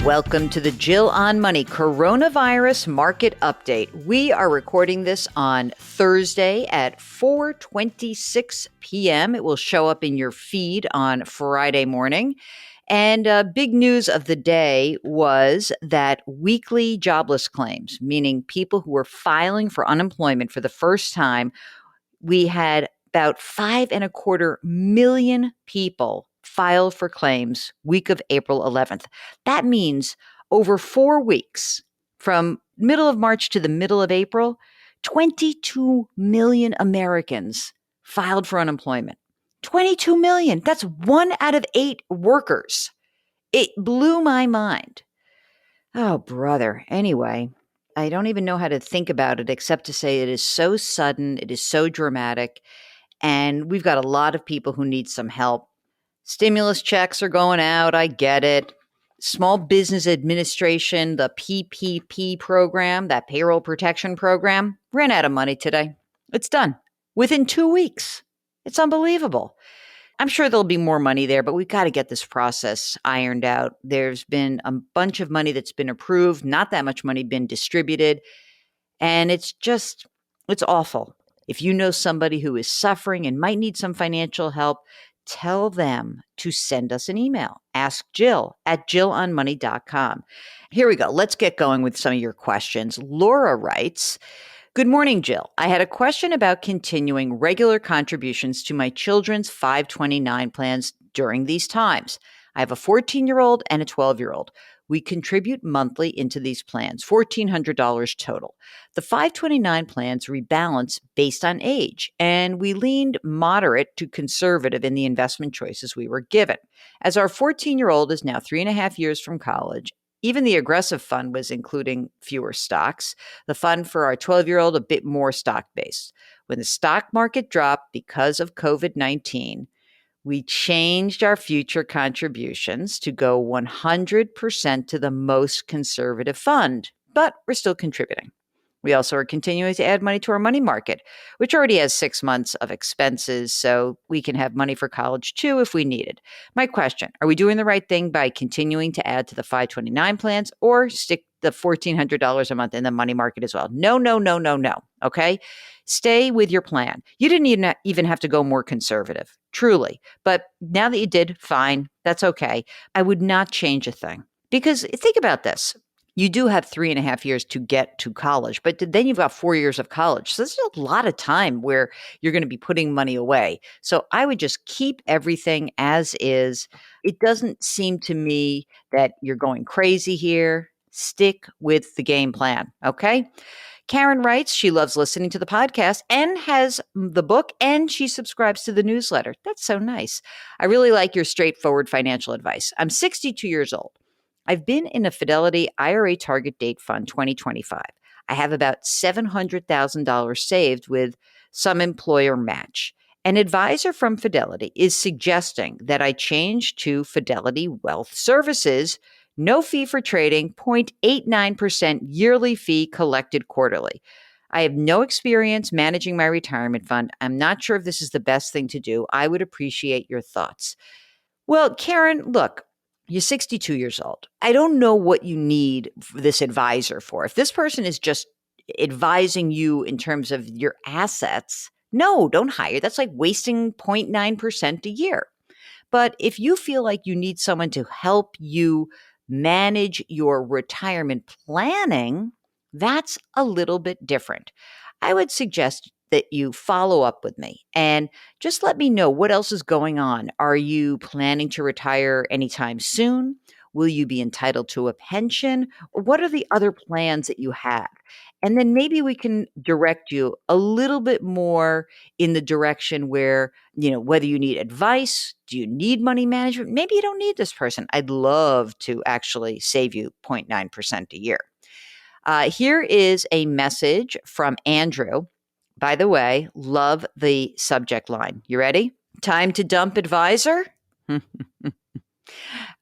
Welcome to the Jill on Money Coronavirus Market Update. We are recording this on Thursday at 4:26 p.m. It will show up in your feed on Friday morning. And big news of the day was that weekly jobless claims, meaning people who were filing for unemployment for the first time, we had about 5.25 million people filed for claims week of April 11th. That means over 4 weeks, from middle of March to the middle of April, 22 million Americans filed for unemployment. 22 million. That's 1 out of 8 workers. It blew my mind. Oh, brother. Anyway, I don't even know how to think about it except to say it is so sudden, it is so dramatic, and we've got a lot of people who need some help. Stimulus checks are going out, I get it. Small Business Administration, the PPP program, that payroll protection program, ran out of money today. It's done within 2 weeks. It's unbelievable. I'm sure there'll be more money there, but we've got to get this process ironed out. There's been a bunch of money that's been approved, not that much money been distributed, and it's awful. If you know somebody who is suffering and might need some financial help, tell them to send us an email. Ask Jill at jillonmoney.com. Here we go. Let's get going with some of your questions. Laura writes, "Good morning, Jill. I had a question about continuing regular contributions to my children's 529 plans during these times. I have a 14-year-old and a 12-year-old. We contribute monthly into these plans, $1,400 total. The 529 plans rebalance based on age, and we leaned moderate to conservative in the investment choices we were given. As our 14-year-old is now 3.5 years from college, even the aggressive fund was including fewer stocks. The fund for our 12-year-old, a bit more stock-based. When the stock market dropped because of COVID-19, we changed our future contributions to go 100% to the most conservative fund, but we're still contributing. We also are continuing to add money to our money market, which already has 6 months of expenses, so we can have money for college too if we need it. My question, are we doing the right thing by continuing to add to the 529 plans or stick the $1,400 a month in the money market as well? No, okay? Stay with your plan. You didn't even have to go more conservative, truly. But now that you did, fine. That's okay. I would not change a thing. Because think about this. You do have 3.5 years to get to college, but then you've got 4 years of college. So there's a lot of time where you're going to be putting money away. So I would just keep everything as is. It doesn't seem to me that you're going crazy here. Stick with the game plan, okay? Karen writes she loves listening to the podcast and has the book, and she subscribes to the newsletter. That's so nice. I really like your straightforward financial advice. I'm 62 years old. I've been in a Fidelity IRA Target Date Fund 2025. I have about $700,000 saved with some employer match. An advisor from Fidelity is suggesting that I change to Fidelity Wealth Services. No fee for trading, 0.89% yearly fee collected quarterly. I have no experience managing my retirement fund. I'm not sure if this is the best thing to do. I would appreciate your thoughts." Well, Karen, look, you're 62 years old. I don't know what you need this advisor for. If this person is just advising you in terms of your assets, no, don't hire. That's like wasting 0.9% a year. But if you feel like you need someone to help you manage your retirement planning, that's a little bit different. I would suggest that you follow up with me and just let me know what else is going on. Are you planning to retire anytime soon? Will you be entitled to a pension? What are the other plans that you have? And then maybe we can direct you a little bit more in the direction where, whether you need advice, do you need money management? Maybe you don't need this person. I'd love to actually save you 0.9% a year. Here is a message from Andrew. By the way, love the subject line. You ready? Time to dump advisor?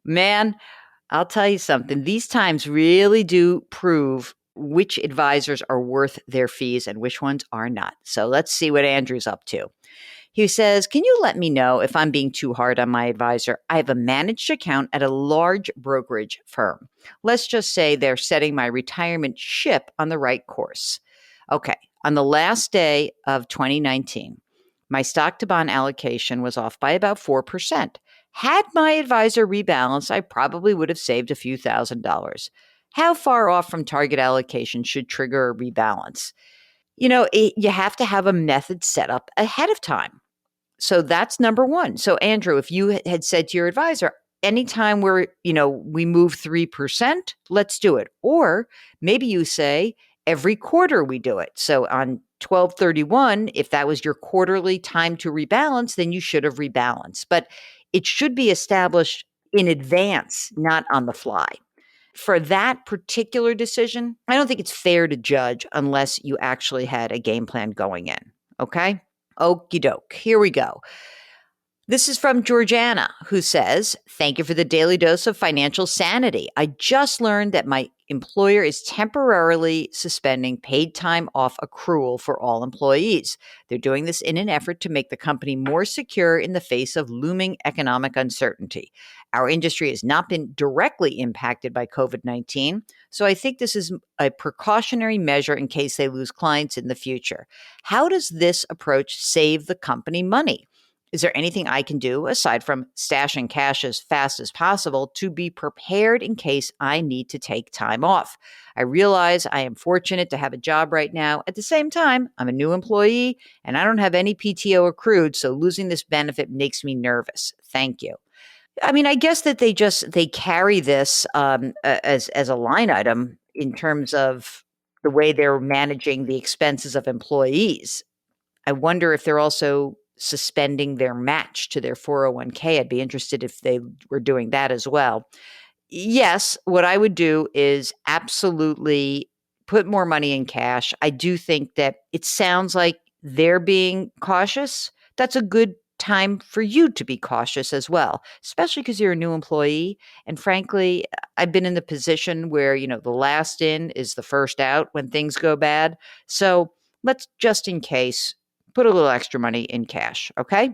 Man, I'll tell you something. These times really do prove which advisors are worth their fees and which ones are not. So let's see what Andrew's up to. He says, "Can you let me know if I'm being too hard on my advisor? I have a managed account at a large brokerage firm. Let's just say they're setting my retirement ship on the right course." Okay. On the last day of 2019, my stock to bond allocation was off by about 4%. Had my advisor rebalanced, I probably would have saved a few $1,000s. How far off from target allocation should trigger a rebalance? You have to have a method set up ahead of time. So that's number one. So, Andrew, if you had said to your advisor, anytime we move 3%, let's do it. Or maybe you say, every quarter we do it. So on 12/31, if that was your quarterly time to rebalance, then you should have rebalanced. But it should be established in advance, not on the fly. For that particular decision, I don't think it's fair to judge unless you actually had a game plan going in. Okay? Okie doke. Here we go. This is from Georgiana, who says, "Thank you for the daily dose of financial sanity. I just learned that my employer is temporarily suspending paid time off accrual for all employees. They're doing this in an effort to make the company more secure in the face of looming economic uncertainty. Our industry has not been directly impacted by COVID-19, so I think this is a precautionary measure in case they lose clients in the future. How does this approach save the company money? Is there anything I can do aside from stashing cash as fast as possible to be prepared in case I need to take time off? I realize I am fortunate to have a job right now. At the same time, I'm a new employee and I don't have any PTO accrued, so losing this benefit makes me nervous. Thank you." I mean, I guess that they carry this as a line item in terms of the way they're managing the expenses of employees. I wonder if they're also suspending their match to their 401k. I'd be interested if they were doing that as well. Yes, what I would do is absolutely put more money in cash. I do think that it sounds like they're being cautious. That's a good time for you to be cautious as well, especially because you're a new employee. And frankly, I've been in the position where, the last in is the first out when things go bad. So let's just in case put a little extra money in cash. Okay.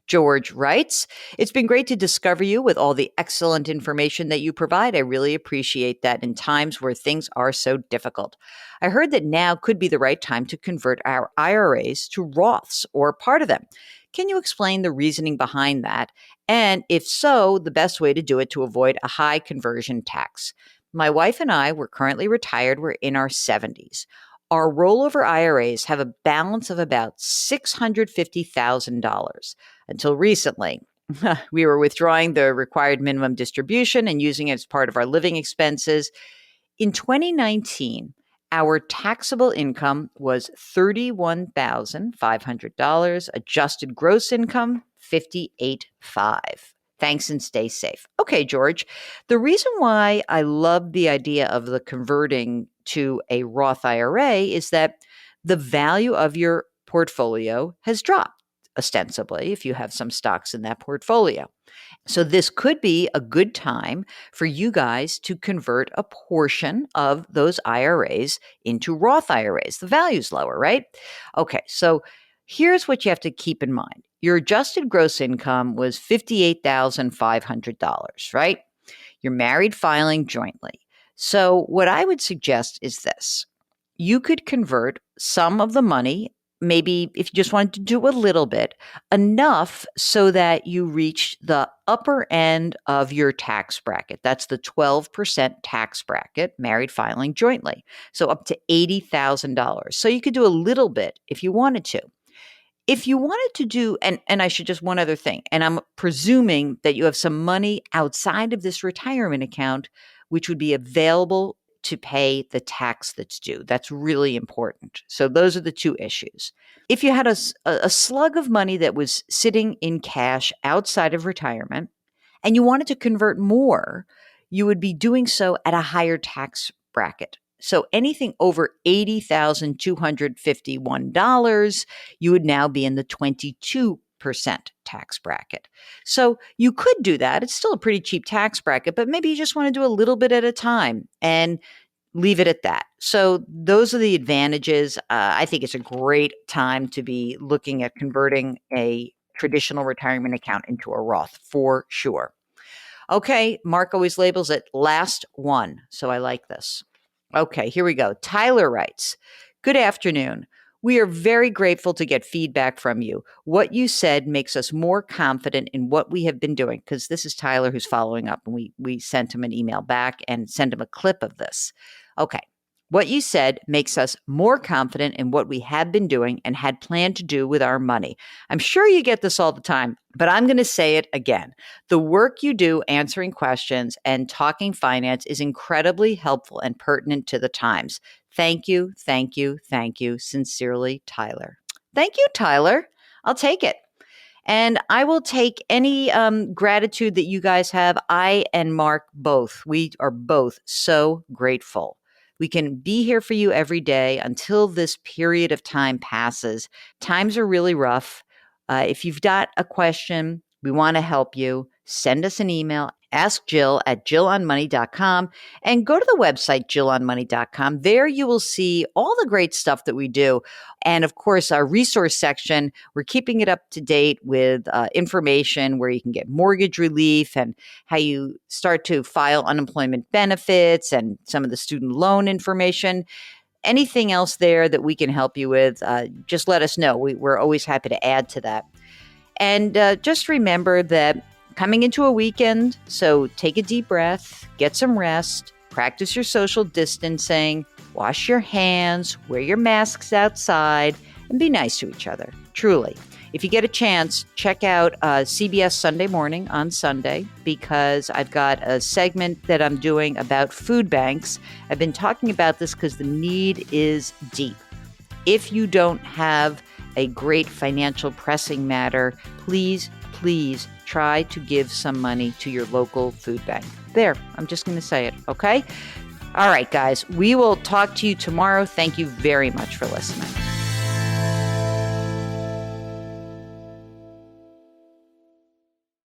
George writes, "It's been great to discover you with all the excellent information that you provide. I really appreciate that in times where things are so difficult. I heard that now could be the right time to convert our IRAs to Roths or part of them. Can you explain the reasoning behind that? And if so, the best way to do it to avoid a high conversion tax? My wife and I, we're currently retired. We're in our 70s. Our rollover IRAs have a balance of about $650,000. Until recently, we were withdrawing the required minimum distribution and using it as part of our living expenses. In 2019, our taxable income was $31,500. Adjusted gross income, $58,500. Thanks and stay safe." Okay, George. The reason why I love the idea of the converting to a Roth IRA is that the value of your portfolio has dropped, ostensibly, if you have some stocks in that portfolio. So this could be a good time for you guys to convert a portion of those IRAs into Roth IRAs. The value's lower, right? Okay, so here's what you have to keep in mind. Your adjusted gross income was $58,500, right? You're married filing jointly. So what I would suggest is this. You could convert some of the money, maybe if you just wanted to do a little bit, enough so that you reach the upper end of your tax bracket. That's the 12% tax bracket, married filing jointly. So up to $80,000. So you could do a little bit if you wanted to. If you wanted to do, and I should just one other thing, and I'm presuming that you have some money outside of this retirement account, which would be available to pay the tax that's due. That's really important. So those are the two issues. If you had a slug of money that was sitting in cash outside of retirement and you wanted to convert more, you would be doing so at a higher tax bracket. So anything over $80,251, you would now be in the 22% tax bracket. So you could do that. It's still a pretty cheap tax bracket, but maybe you just want to do a little bit at a time and leave it at that. So those are the advantages. I think it's a great time to be looking at converting a traditional retirement account into a Roth for sure. Okay, Mark always labels it last one, so I like this. Okay, here we go. Tyler writes, good afternoon. We are very grateful to get feedback from you. What you said makes us more confident in what we have been doing, because this is Tyler who's following up, and we sent him an email back and sent him a clip of this. Okay. What you said makes us more confident in what we have been doing and had planned to do with our money. I'm sure you get this all the time, but I'm going to say it again. The work you do answering questions and talking finance is incredibly helpful and pertinent to the times. Thank you, thank you, thank you. Sincerely, Tyler. Thank you, Tyler. I'll take it. And I will take any gratitude that you guys have. I and Mark both, we are both so grateful. We can be here for you every day until this period of time passes. Times are really rough. If you've got a question, we want to help you. Send us an email. Ask Jill at jillonmoney.com and go to the website, jillonmoney.com. There you will see all the great stuff that we do. And of course, our resource section, we're keeping it up to date with information where you can get mortgage relief and how you start to file unemployment benefits and some of the student loan information. Anything else there that we can help you with, just let us know. We're always happy to add to that. And just remember that coming into a weekend, so take a deep breath, get some rest, practice your social distancing, wash your hands, wear your masks outside, and be nice to each other, truly. If you get a chance, check out CBS Sunday Morning on Sunday, because I've got a segment that I'm doing about food banks. I've been talking about this because the need is deep. If you don't have a great financial pressing matter, please try to give some money to your local food bank. There, I'm just going to say it, okay? All right, guys, we will talk to you tomorrow. Thank you very much for listening.